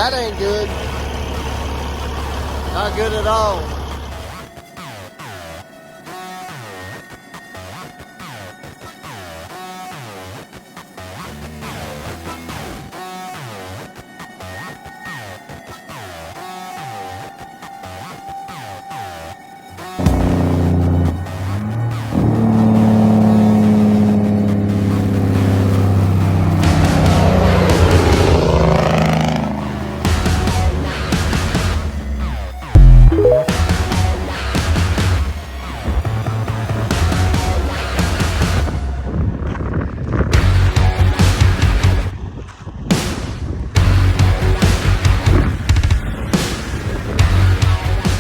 That ain't good. Not good at all.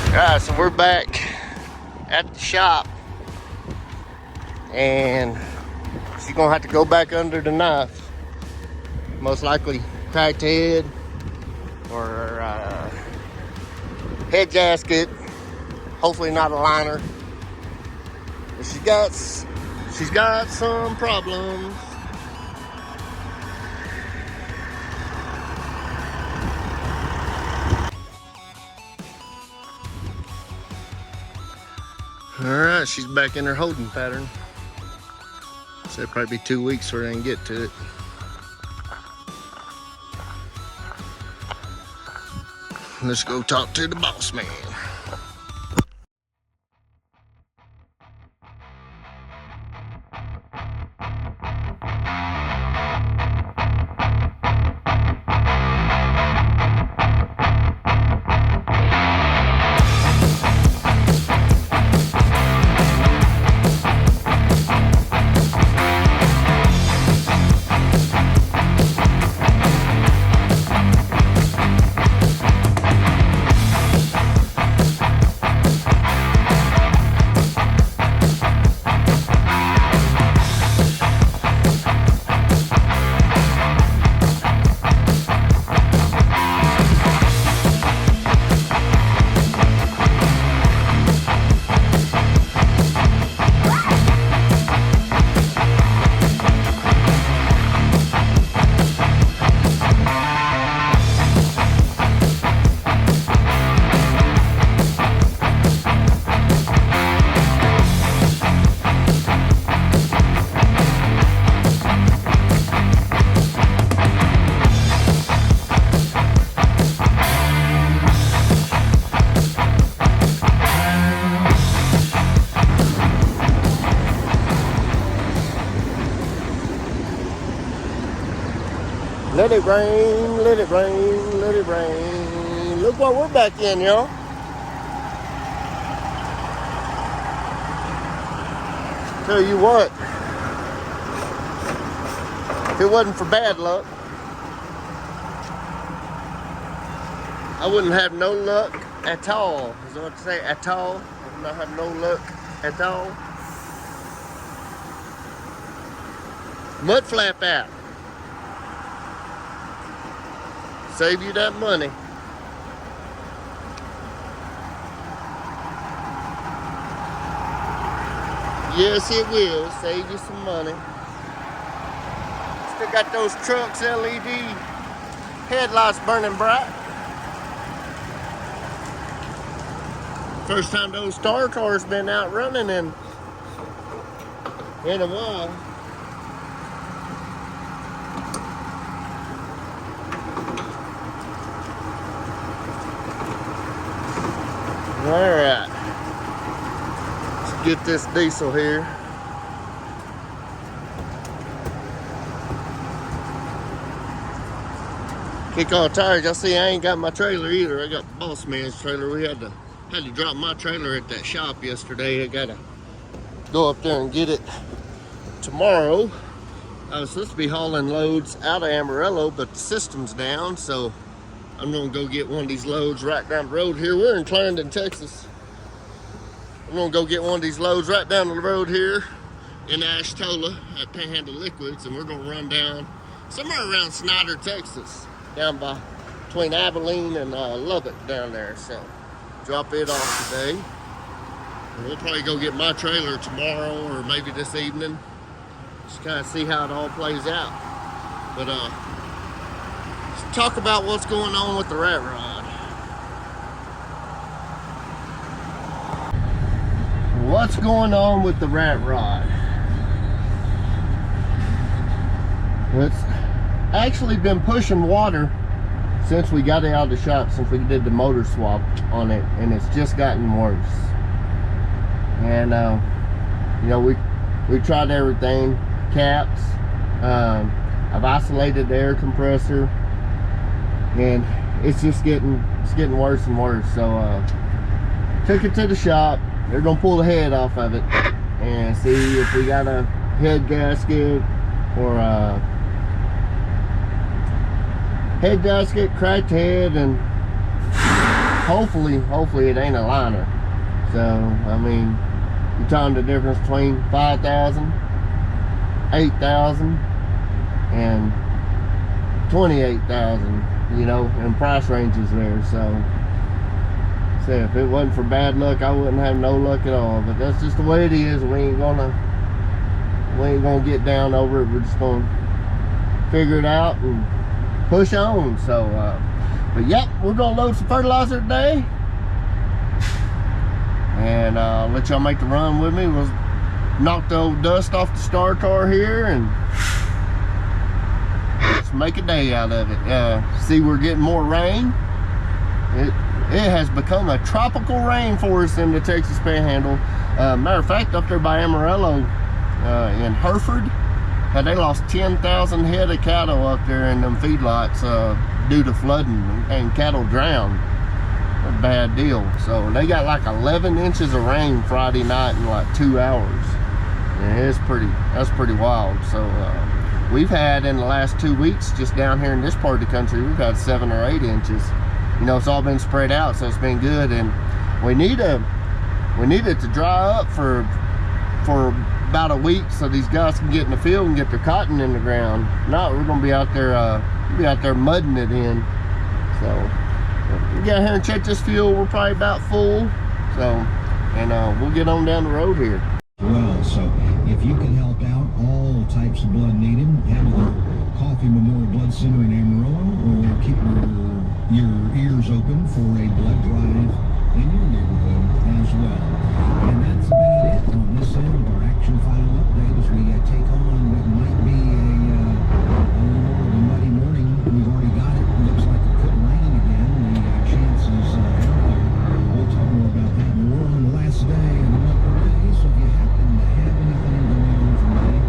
Alright, so we're back at the shop, and she's gonna have to go back under the knife. Most likely cracked head or head gasket. Hopefully not a liner. But she's got some problems. Alright, she's back in her holding pattern. So it'll probably be 2 weeks before they can get to it. Let's go talk to the boss man. Let it rain, let it rain, let it rain. Look what we're back in, y'all. Tell you what, if it wasn't for bad luck, I wouldn't have no luck at all. Is that what I say? At all? I would not have no luck at all. Mud flap out. Save you that money. Yes, it will save you some money. Still got those Trux LED headlights burning bright. First time those star cars been out running in a while. All right, let's get this diesel here. Kick on tires. Y'all see I ain't got my trailer either. I got boss man's trailer. We had to drop my trailer at that shop yesterday. I gotta go up there and get it tomorrow. I was supposed to be hauling loads out of Amarillo, but the system's down, so I'm gonna go get one of these loads right down the road here. We're in Clarendon, Texas. I'm gonna go get one of these loads right down the road here in Ashtola at Panhandle Liquids, and we're gonna run down somewhere around Snyder, Texas, down by between Abilene and Lubbock down there. So drop it off today. And we'll probably go get my trailer tomorrow or maybe this evening. Just kind of see how it all plays out. But talk about what's going on with the rat rod. What's going on with the rat rod? It's actually been pushing water since we got it out of the shop, since we did the motor swap on it, and it's just gotten worse. And you know, we tried everything, caps, I've isolated the air compressor, and it's just getting worse and worse. So took it to the shop. They're gonna pull the head off of it and see if we got a head gasket or a head gasket, cracked head, and hopefully it ain't a liner. So I mean, you're talking the difference between 5,000, 8,000, and 28,000, you know, in price ranges there. So if it wasn't for bad luck, I wouldn't have no luck at all. But that's just the way it is. We ain't gonna get down over it. We're just gonna figure it out and push on. So but yep, we're gonna load some fertilizer today, and I'll let y'all make the run with me. We'll knock the old dust off the star car here and let's make a day out of it. See, we're getting more rain. It has become a tropical rainforest in the Texas Panhandle. Matter of fact, up there by Amarillo, in Hereford, they lost 10,000 head of cattle up there in them feedlots due to flooding, and cattle drowned. A bad deal. So they got like 11 inches of rain Friday night in like 2 hours. And that's pretty wild. So we've had, in the last 2 weeks, just down here in this part of the country, we've had 7 or 8 inches. You know, it's all been spread out, so it's been good. And we need it to dry up for about a week, so these guys can get in the field and get their cotton in the ground. No, we're gonna be out there mudding it in. So we get here and check this fuel. We're probably about full. So, and we'll get on down the road here. Well, so if you can help out all types of blood needed, have a Coffee Memorial Blood Center in Amarillo, or keep your ears open for a blood drive in your neighborhood as well. And that's about it on this end of our action file update as we take on what might be a little more of a muddy morning. We've already got it. Looks like it could rain again. The chances out there. We'll talk more about that. But we're on the last day of the month of May, so if you happen to have anything going on for May,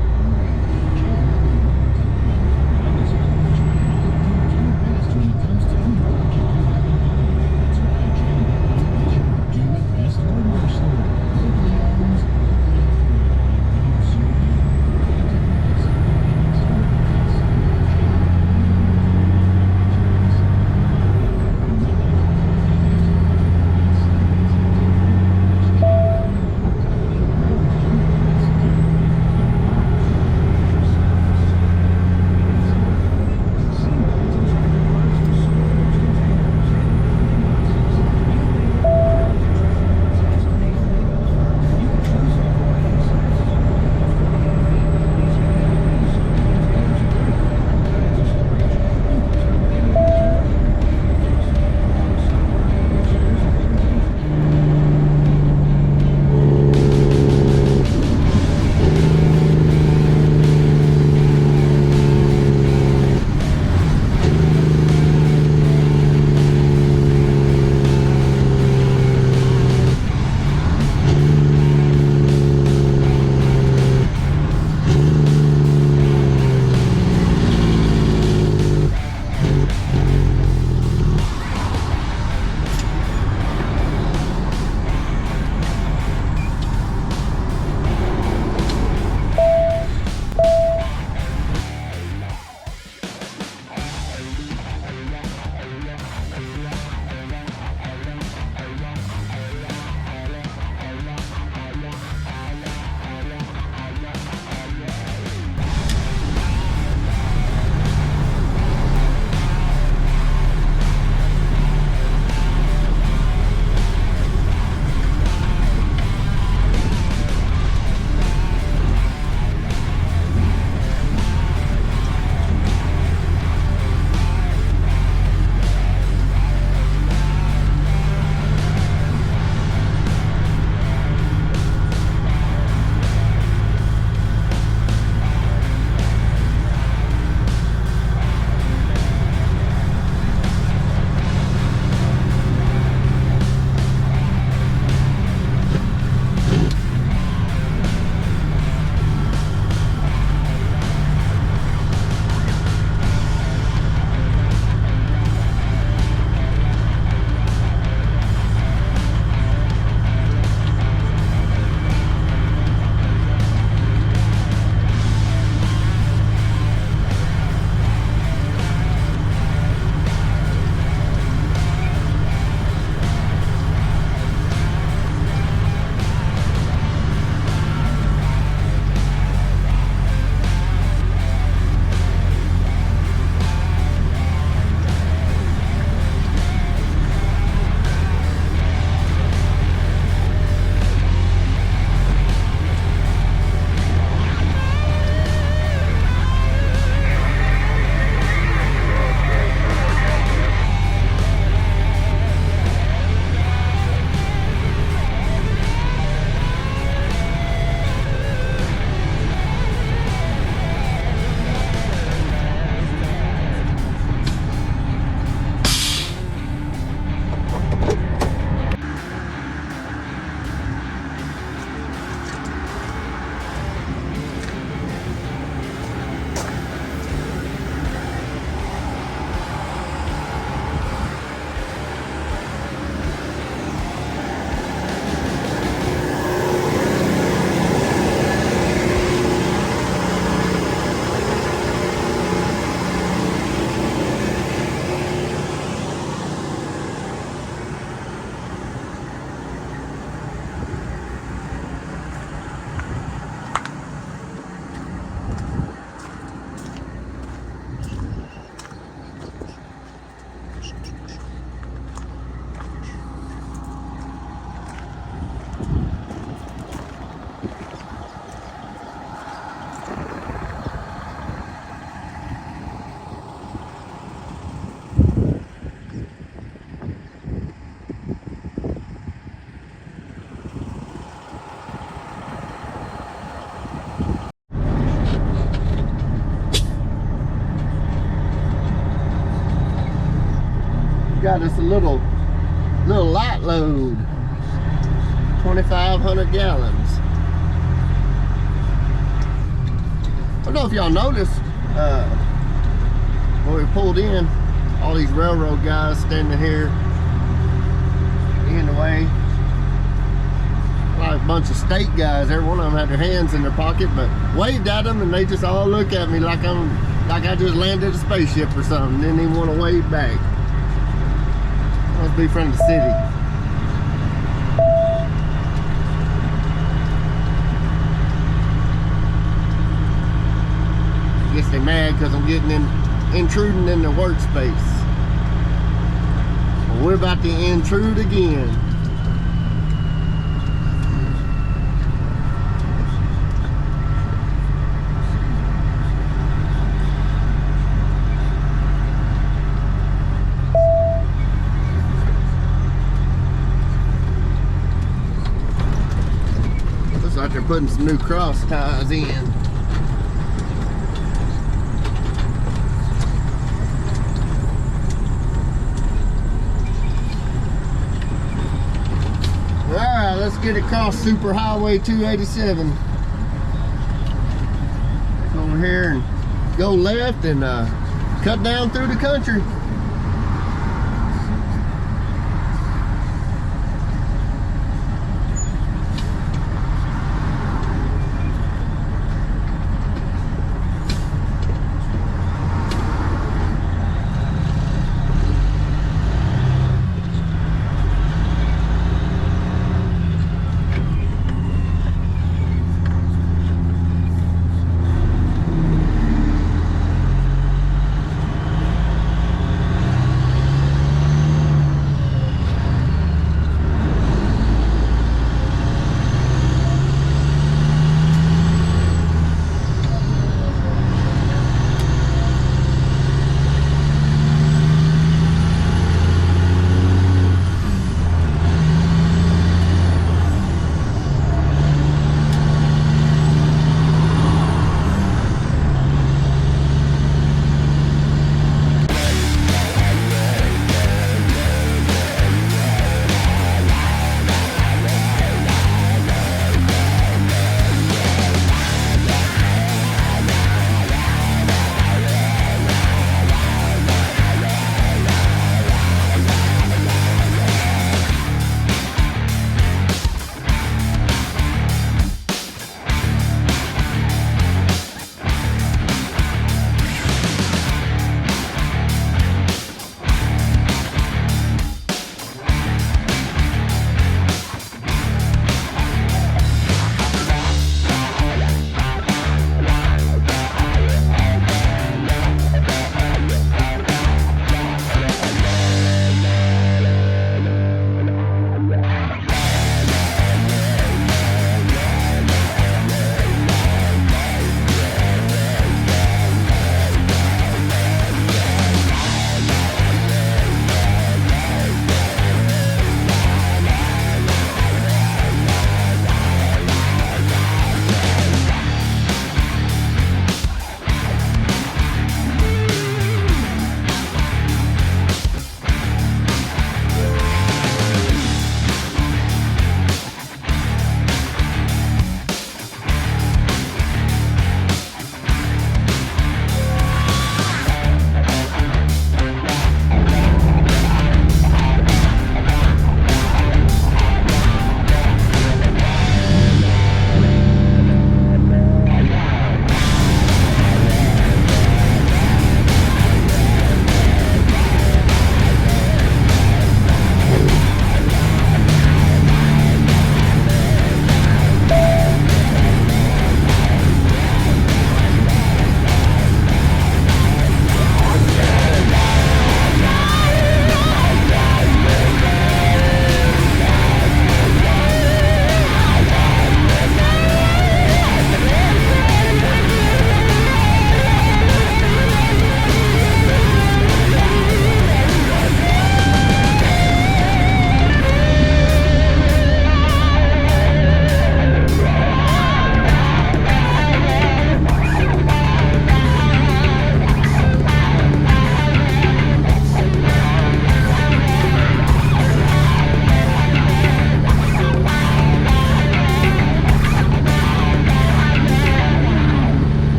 got us a little light load, 2,500 gallons. I don't know if y'all noticed when we pulled in, all these railroad guys standing here in the way. Like a bunch of state guys, every one of them had their hands in their pocket, but waved at them and they just all look at me like I just landed a spaceship or something. Didn't even want to wave back. Must be from the city. I guess they're mad because I'm getting intruding in their workspace. Well, we're about to intrude again. Looks like they're putting some new cross ties in. Let's get across Super Highway 287. Go over here and go left and cut down through the country.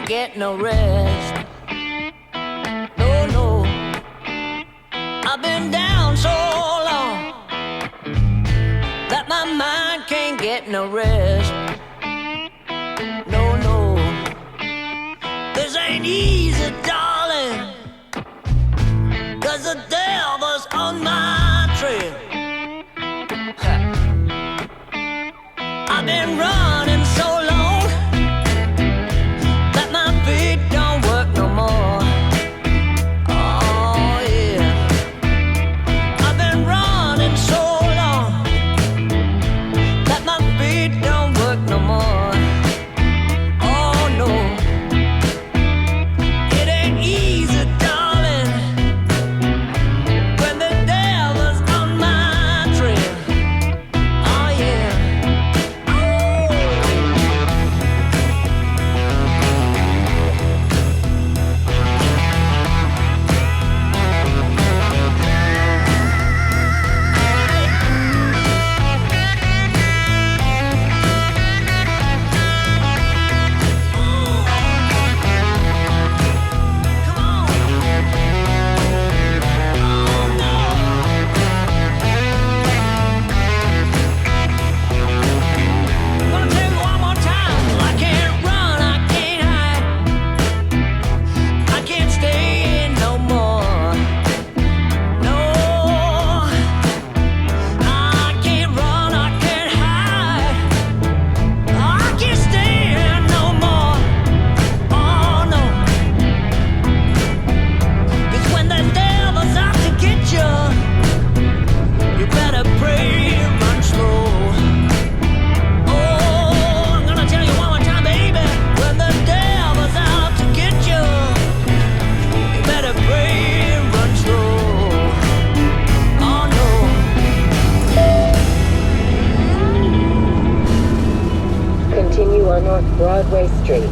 can't get no rest. No, no, I've been down so long that my mind can't get no rest. No, no, this ain't easy, darling, 'cause the devil's on my trail. I've been running so long that my feet don't work no more. Oh yeah, I've been running so long that my feet don't work no more. Oh no, it ain't easy, darling, when the devil's on my trail. Oh yeah. Continue on North Broadway Street.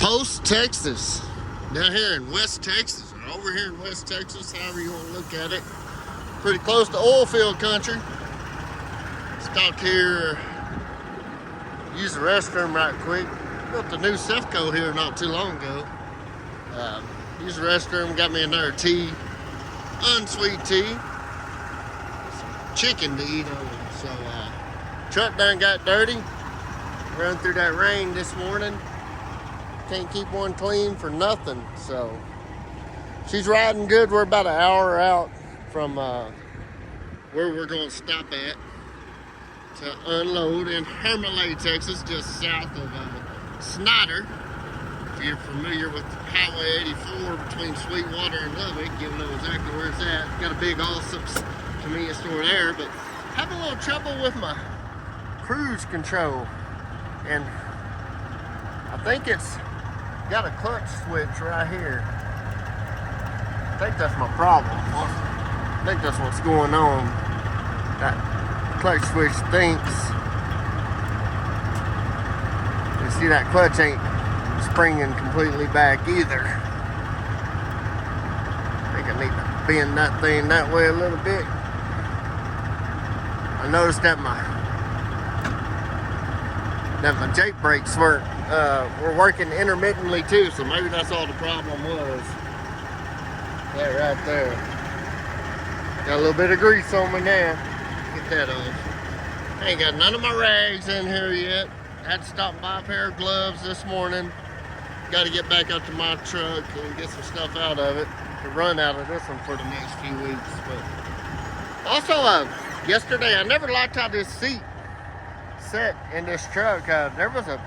Post Texas, down here in West Texas, or over here in West Texas, however you want to look at it. Pretty close to oil field country. Stopped here, used the restroom right quick. Built a new Sefco here not too long ago. Used the restroom, got me another tea, unsweet tea. Some chicken to eat on it. So, truck done got dirty. Run through that rain this morning. Can't keep one clean for nothing, so she's riding good. We're about an hour out from where we're going to stop at to unload in Hermele, Texas, just south of Snyder. If you're familiar with Highway 84 between Sweetwater and Lubbock, you'll know exactly where it's at. Got a big Allsup's convenience store there, but having a little trouble with my cruise control, and I think it's got a clutch switch right here. I think that's my problem. I think that's what's going on. That clutch switch thinks. You see that clutch ain't springing completely back either. I think I need to bend that thing that way a little bit. I noticed that my Jake brakes were working intermittently too, so maybe that's all the problem was. That right there. Got a little bit of grease on me now. Get that off. I ain't got none of my rags in here yet. Had to stop and buy a pair of gloves this morning. Got to get back up to my truck and get some stuff out of it to run out of this one for the next few weeks. But also, yesterday I never liked how this seat set in this truck. There was a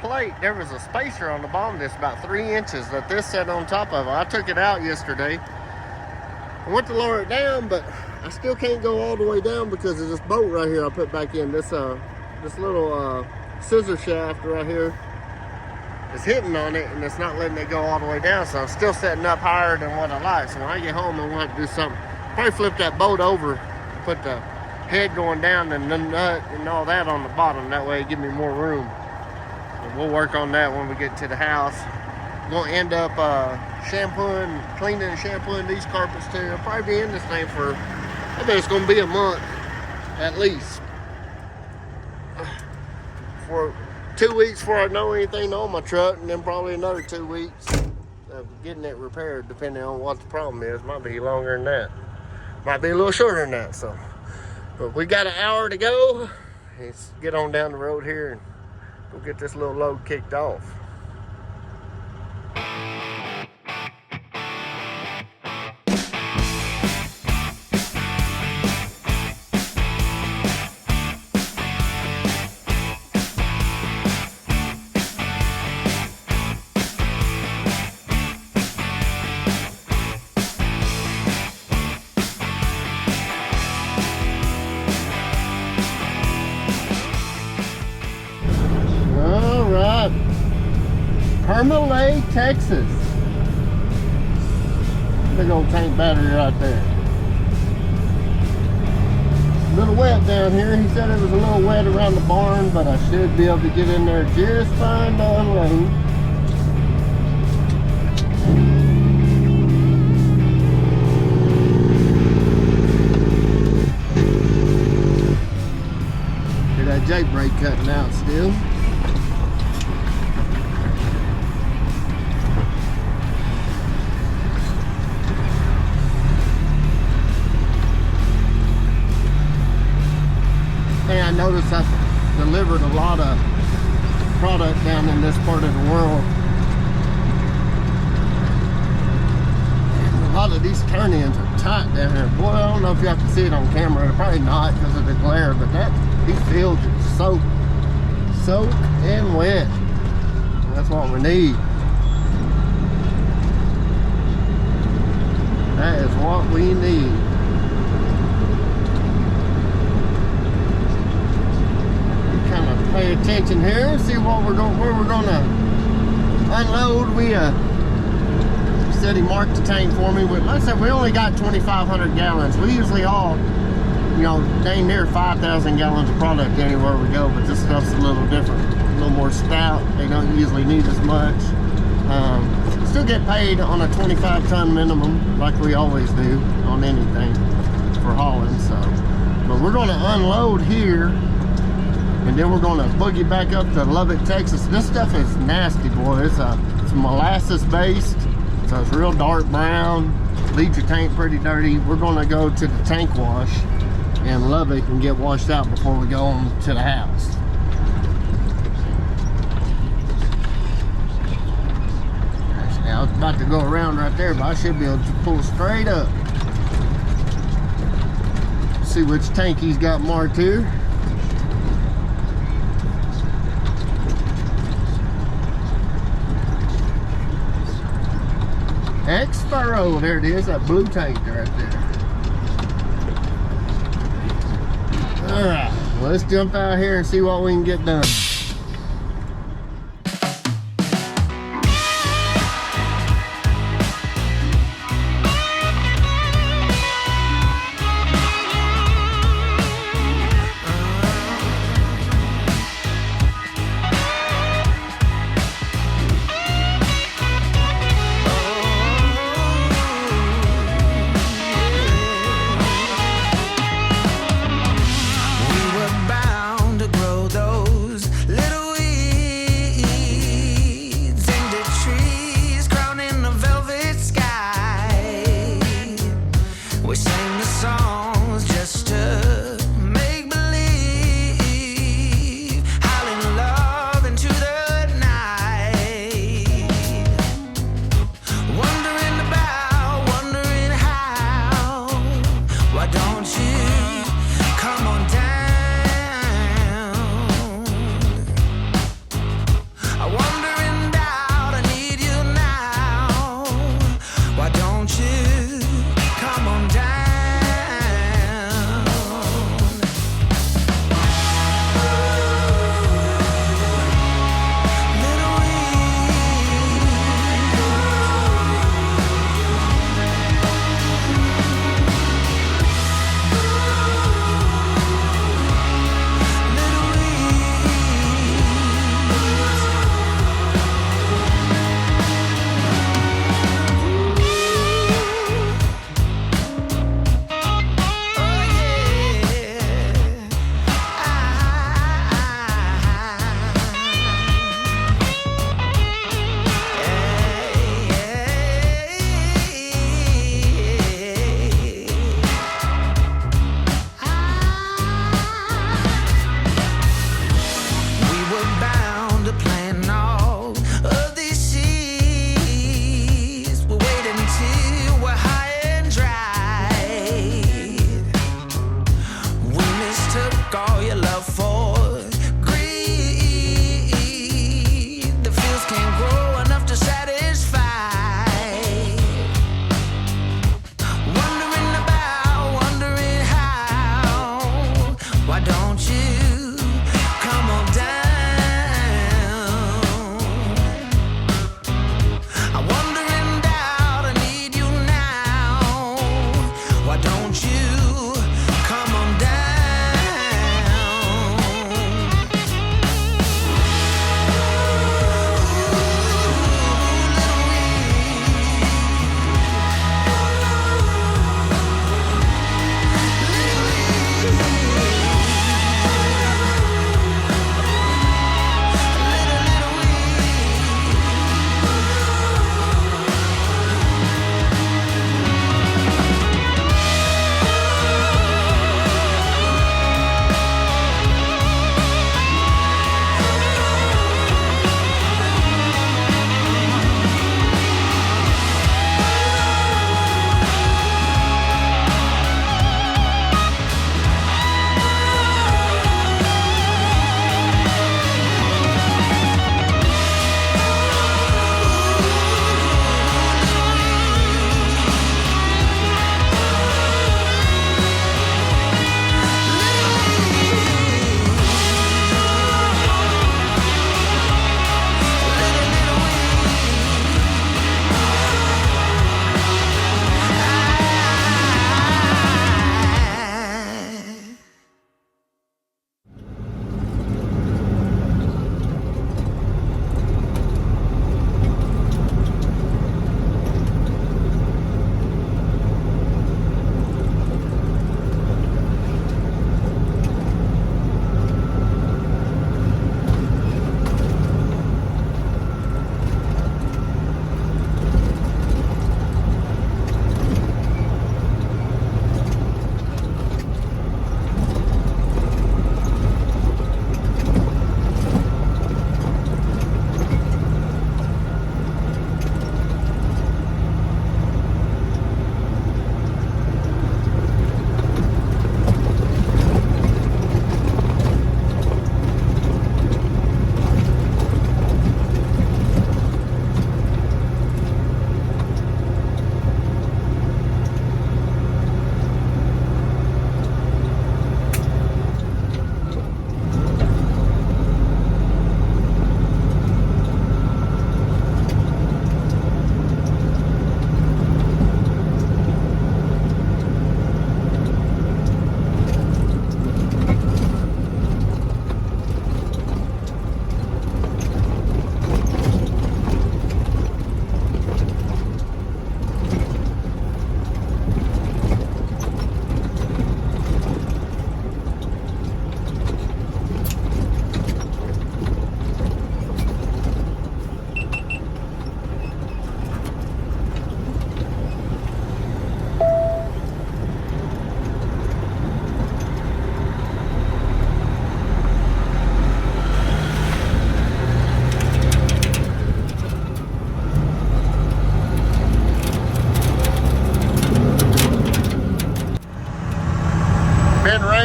plate, there was a spacer on the bottom that's about 3 inches that this set on top of. I took it out yesterday. I went to lower it down, but I still can't go all the way down because of this bolt right here I put back in. This little scissor shaft right here is hitting on it, and it's not letting it go all the way down, so I'm still setting up higher than what I like. So when I get home, I'm going to have to do something. Probably flip that bolt over, put the head going down and the nut and all that on the bottom. That way it give me more room. And we'll work on that when we get to the house. I'm going to end up cleaning and shampooing these carpets too. I'll probably be in this thing for, I bet it's going to be a month at least. For 2 weeks before I know anything on my truck, and then probably another 2 weeks of getting it repaired, depending on what the problem is. Might be longer than that. Might be a little shorter than that. So, but we got an hour to go. Let's get on down the road here and go get this little load kicked off. Permalay, Texas. Big old tank battery right there. A little wet down here. He said it was a little wet around the barn, but I should be able to get in there just fine to unload. Hear that J brake cutting out still. I noticed I've delivered a lot of product down in this part of the world. And a lot of these turn-ins are tight down here. Boy, I don't know if you have to see it on camera. Probably not because of the glare, but these fields are soaked and wet. That's what we need. That is what we need. Pay attention here, see what where we're gonna unload. We said he marked the tank for me. Like I said, we only got 2,500 gallons. We usually haul, you know, dang near 5,000 gallons of product anywhere we go, but this stuff's a little different, a little more stout. They don't usually need as much. Still get paid on a 25-ton minimum, like we always do on anything for hauling. So, but we're gonna unload here. And then we're gonna boogie back up to Lubbock, Texas. This stuff is nasty, boy. It's molasses based, so it's real dark brown. Leaves your tank pretty dirty. We're gonna go to the tank wash in Lubbock and get washed out before we go on to the house. Now I was about to go around right there, but I should be able to pull straight up. See which tank he's got marked here. X-Furrow, there it is, that blue tank right there. Alright, well, let's jump out here and see what we can get done.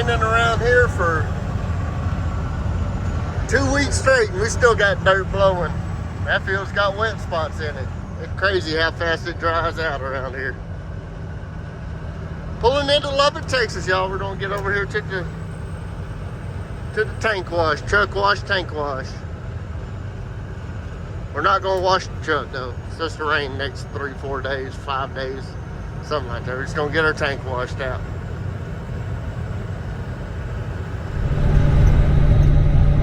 raining around here for 2 weeks straight and we still got dirt blowing. That field's got wet spots in it. It's crazy how fast it dries out around here. Pulling into Lubbock, Texas, y'all. We're gonna get over here to the tank wash, truck wash, tank wash. We're not gonna wash the truck though. It's just to rain next 3-4 days, 5 days, something like that. We're just gonna get our tank washed out.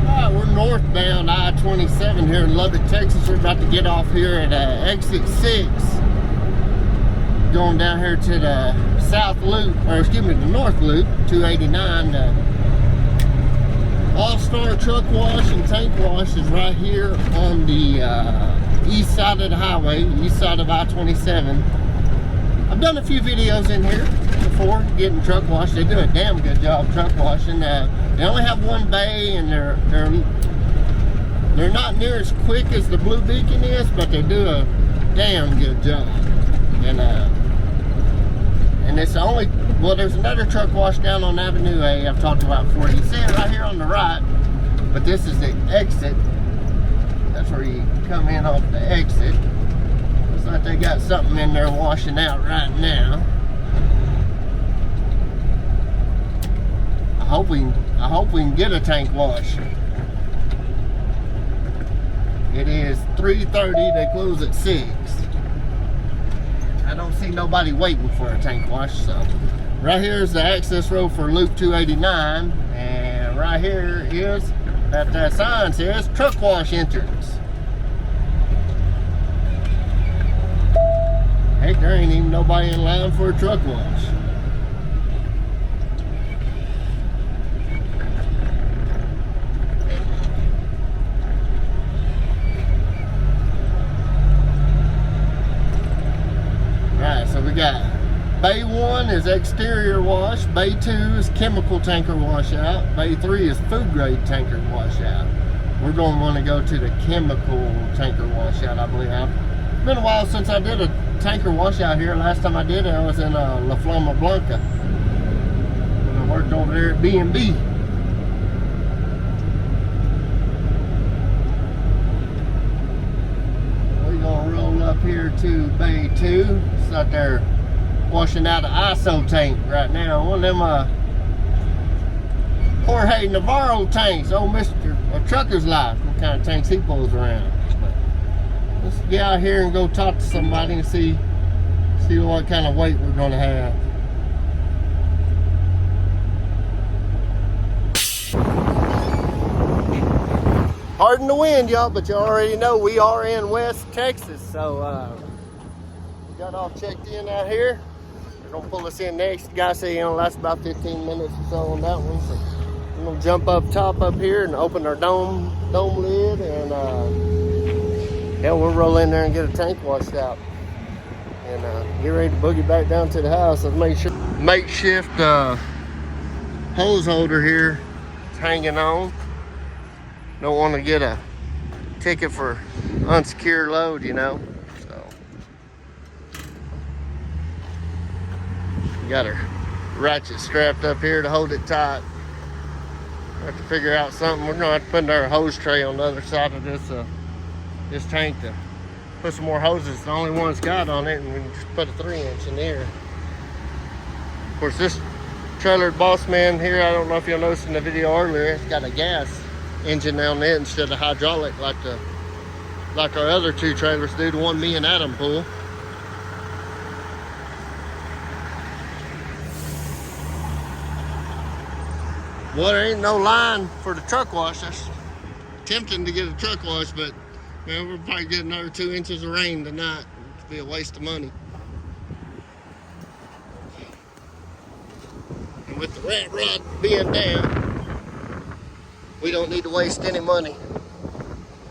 Alright, we're northbound I-27 here in Lubbock, Texas. We're about to get off here at exit 6. Going down here to the south loop, or excuse me, the north loop, 289. All-Star Truck Wash and Tank Wash is right here on the east side of the highway, east side of I-27. I've done a few videos in here before getting truck washed. They do a damn good job truck washing. They only have one bay, and they're not near as quick as the Blue Beacon is, but they do a damn good job. And it's the only, well, there's another truck wash down on Avenue A I've talked about before. You see it right here on the right, but this is the exit. That's where you come in off the exit. Looks like they got something in there washing out right now. I hope we can get a tank wash. It is 3:30, they close at 6. I don't see nobody waiting for a tank wash, so. Right here is the access road for Loop 289, and right here is, that sign says, truck wash entrance. Heck, there ain't even nobody in line for a truck wash. Right, so we got Bay 1 is exterior wash, Bay 2 is chemical tanker washout, Bay 3 is food grade tanker washout. We're going to want to go to the chemical tanker washout, I believe. It's been a while since I did a tanker washout here. Last time I did it, I was in La Flama Blanca. When I worked over there at B&B. We're going to roll up here to Bay 2. It's out there washing out an ISO tank right now. One of them Jorge Navarro tanks. Old Mr. Trucker's Life. What kind of tanks he pulls around. But let's get out here and go talk to somebody and see what kind of weight we're going to have. Pardon the wind, y'all, but you already know we are in West Texas. So we got all checked in out here. They're gonna pull us in next. The guy said he only lasts about 15 minutes or so on that one. So we're gonna jump up top up here and open our dome lid, and yeah, we'll roll in there and get a tank washed out, and get ready to boogie back down to the house. Let's make sure makeshift hose holder here is hanging on. Don't want to get a ticket for unsecure load, you know. Got her ratchet strapped up here to hold it tight. We have to figure out something. We're gonna have to put our hose tray on the other side of this tank to put some more hoses. The only one it's got on it, and we can just put a 3-inch in there. Of course, this trailer Boss Man here, I don't know if you'll notice in the video earlier, it's got a gas engine on it instead of hydraulic like our other two trailers do, the one me and Adam pull. Well, there ain't no line for the truck wash. That's tempting to get a truck wash, but man, we'll probably get another 2 inches of rain tonight. It'll be a waste of money. And with the rat rod being down, we don't need to waste any money.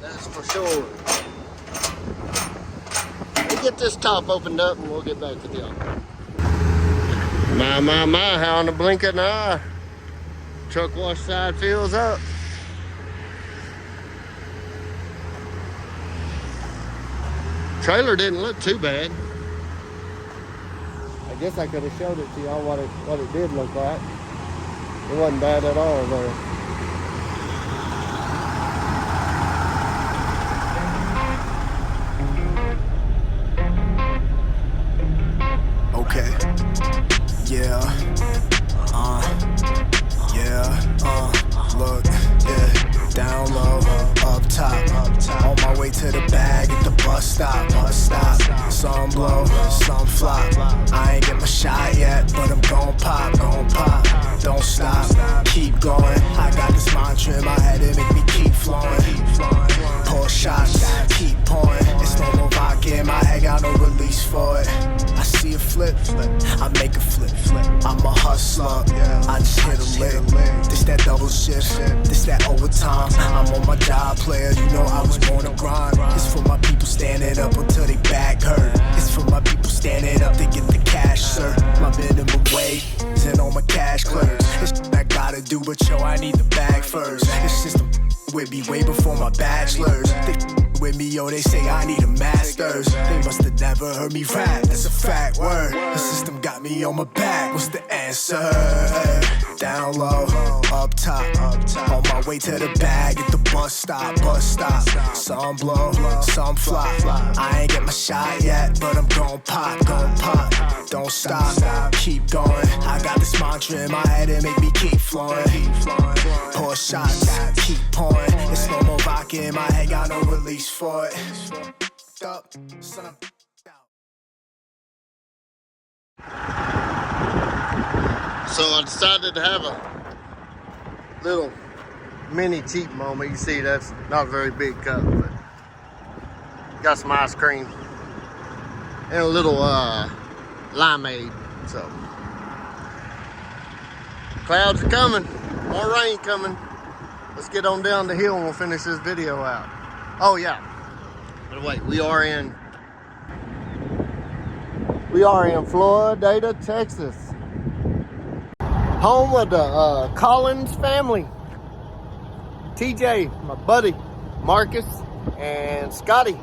That's for sure. We'll get this top opened up and we'll get back with y'all. My, how on the blink of an eye. Truck wash side fills up. Trailer didn't look too bad. I guess I could have showed it to y'all what it did look like. It wasn't bad at all there. Okay. Yeah. Look, yeah. Down low, up top. On my way to the bag at the bus stop. Some blow, some flop. I ain't get my shot yet, but I'm gon' pop. Don't stop, keep going. I got this mantra in my head, it make me keep flowing. Pour shots, keep pouring. It's no more vodka in my head, got no release for it. I see a flip, I make a flip. I'm a hustler, I just hit a lick. This that double shift, this that overtime. I'm on my job, player, you know I was born to grind. It's for my people standing up until they back hurt. It's for my people standing up to get the cash, sir. My minimum wage and all my cash clears. It's I gotta do, but yo, I need the bag first. It's just with me way before my bachelor's. They with me, yo, they say I need a master's. They must have never heard me rap, that's a fact word. The system got me on my back, what's the answer? Down low, up top. On my way to the bag at the bus stop. Some blow, some flop. I ain't get my shot yet, but I'm gon' pop. Don't stop, keep going. I got this mantra in my head, it make me keep flowing. Pour shots, keep pouring. It's no more vodka in my head, got no release for it. So I decided to have a little mini cheap moment. You see, that's not a very big cup, but got some ice cream and a little limeade. So clouds are coming, more rain coming. Let's get on down the hill and we'll finish this video out. Oh yeah, but wait, we are in Florida, Texas, home of the Collins family. TJ, my buddy Marcus, and Scotty.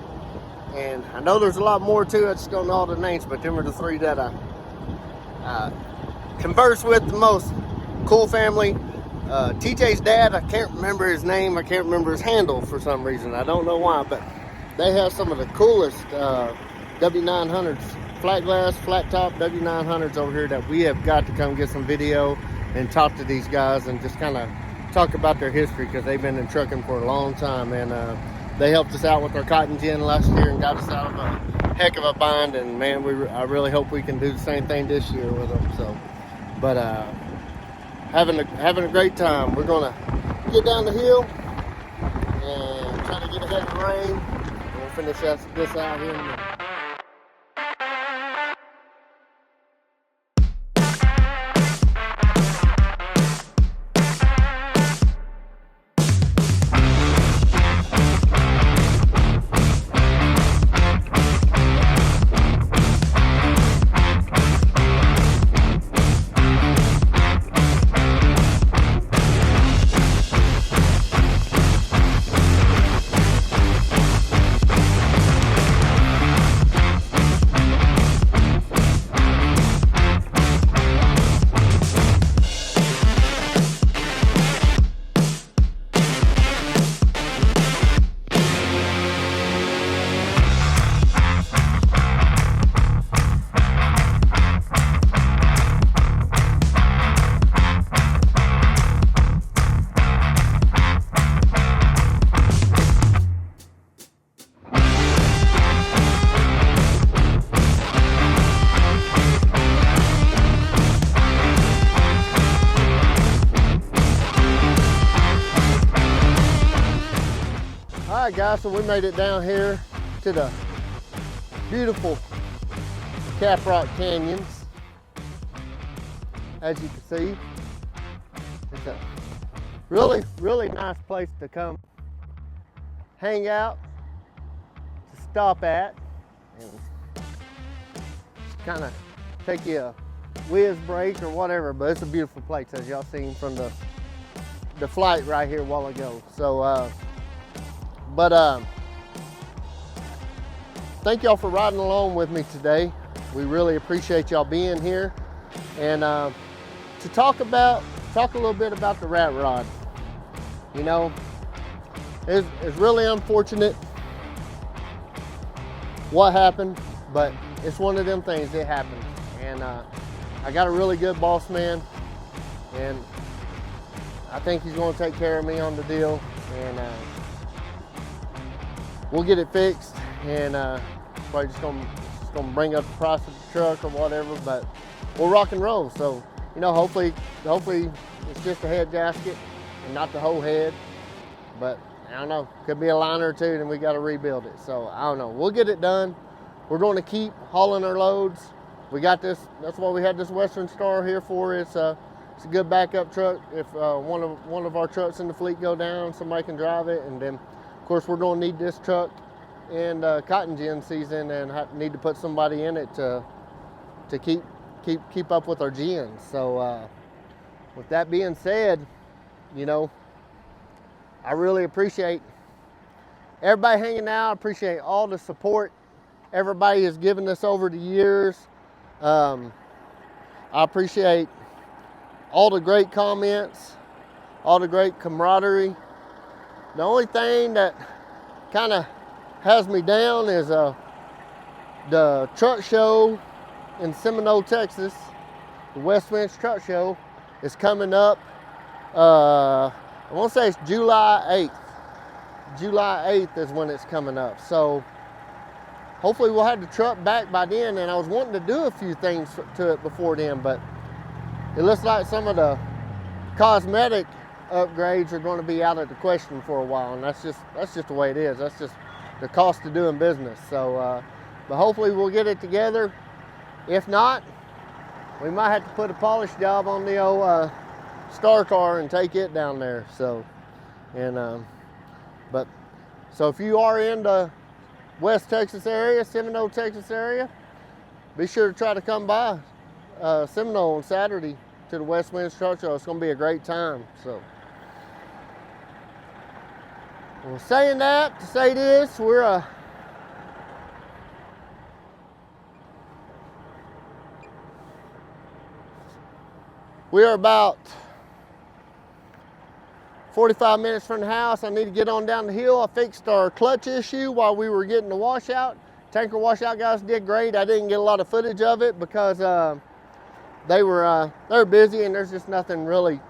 And I know there's a lot more too, I just don't know all the names, but them are the three that I converse with the most. Cool family. TJ's dad, I can't remember his name, I can't remember his handle for some reason, I don't know why, but they have some of the coolest W900s, flat glass, flat top W900s over here that we have got to come get some video and talk to these guys and just kind of talk about their history, because they've been in trucking for a long time, and they helped us out with our cotton gin last year and got us out of a heck of a bind, and man, I really hope we can do the same thing this year with them. So, but having a great time. We're gonna get down the hill and try to get ahead of the rain, and we'll finish this out here in a minute. Alright guys, so we made it down here to the beautiful Caprock Canyons. As you can see, it's a really nice place to come hang out, to stop at, and just kind of take you a whiz break or whatever, but it's a beautiful place, as y'all seen from the flight right here a while ago. So thank y'all for riding along with me today. We really appreciate y'all being here, and to talk about talk a little bit about the rat rod. You know, it's really unfortunate what happened, but it's one of them things that happened. And I got a really good boss man, and I think he's going to take care of me on the deal, and we'll get it fixed, and probably just gonna bring up the price of the truck or whatever, but we'll rock and roll. So, you know, hopefully it's just a head gasket and not the whole head, but I don't know, could be a liner or two, and we got to rebuild it. So I don't know, we'll get it done. We're going to keep hauling our loads. We got this, that's why we had this Western Star here for. It's a good backup truck. If one of our trucks in the fleet go down, somebody can drive it. And then, of course, we're going to need this truck in cotton gin season, and need to put somebody in it to keep up with our gins. So with that being said, you know, I really appreciate everybody hanging out. I appreciate all the support everybody has given us over the years. I appreciate all the great comments, all the great camaraderie. The only thing that kind of has me down is the truck show in Seminole, Texas. The West Winds Truck Show is coming up. I want to say it's July 8th. July 8th is when it's coming up. So hopefully we'll have the truck back by then, and I was wanting to do a few things to it before then, but it looks like some of the cosmetic upgrades are going to be out of the question for a while, and that's just the way it is. That's just the cost of doing business. So, but hopefully we'll get it together. If not, we might have to put a polish job on the old Star Car and take it down there. So, and so if you are in the West Texas area, Seminole, Texas area, be sure to try to come by Seminole on Saturday to the West Winds Truck Show. It's going to be a great time. So, well, saying that, to say this, we are about 45 minutes from the house. I need to get on down the hill. I fixed our clutch issue while we were getting the washout. Tanker washout guys did great. I didn't get a lot of footage of it because they were busy, and there's just nothing really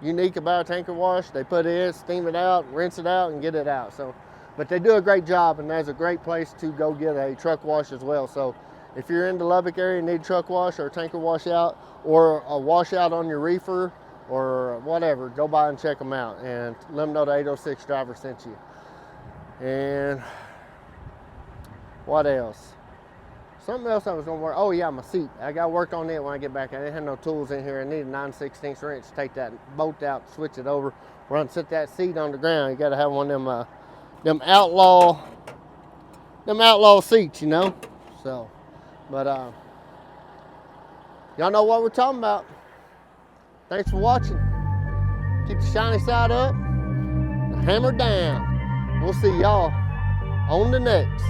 unique about a tanker wash. They put it in, steam it out, rinse it out, and get it out. So, but they do a great job, and that's a great place to go get a truck wash as well. So if you're in the Lubbock area and need a truck wash or a tanker washout or a washout on your reefer or whatever, go by and check them out and let them know the 806 driver sent you. And what else? Something else I was gonna work. Oh yeah, my seat. I got to work on it when I get back. I didn't have no tools in here. I need a 9/16 wrench to take that bolt out, switch it over. We're gonna set that seat on the ground. You got to have one of them outlaw seats, you know. So, but y'all know what we're talking about. Thanks for watching. Keep the shiny side up, the hammer down. We'll see y'all on the next.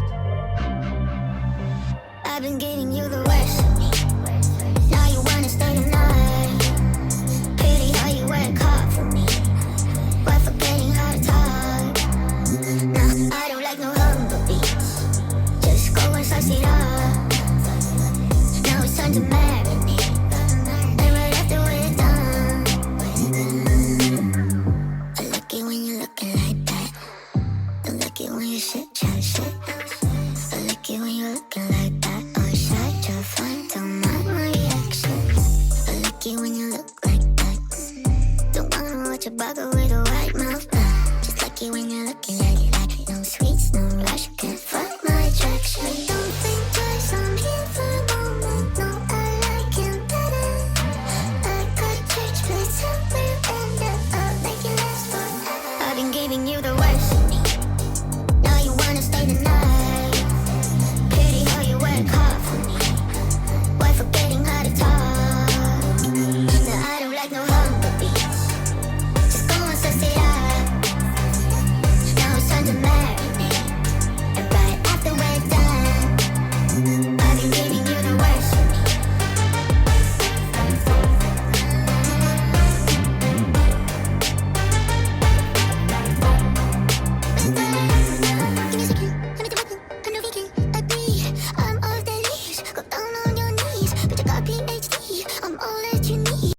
I've been giving you the worst of me. Now you wanna stay the night. Pity how you work hard for me, but forgetting how to talk. Nah, I don't like no humble beats. Just go and spice it up. Now it's time to marinate. And right after we're done, I like it when you're looking like that. Don't like it when you shit, try to shit. I like it when you're looking like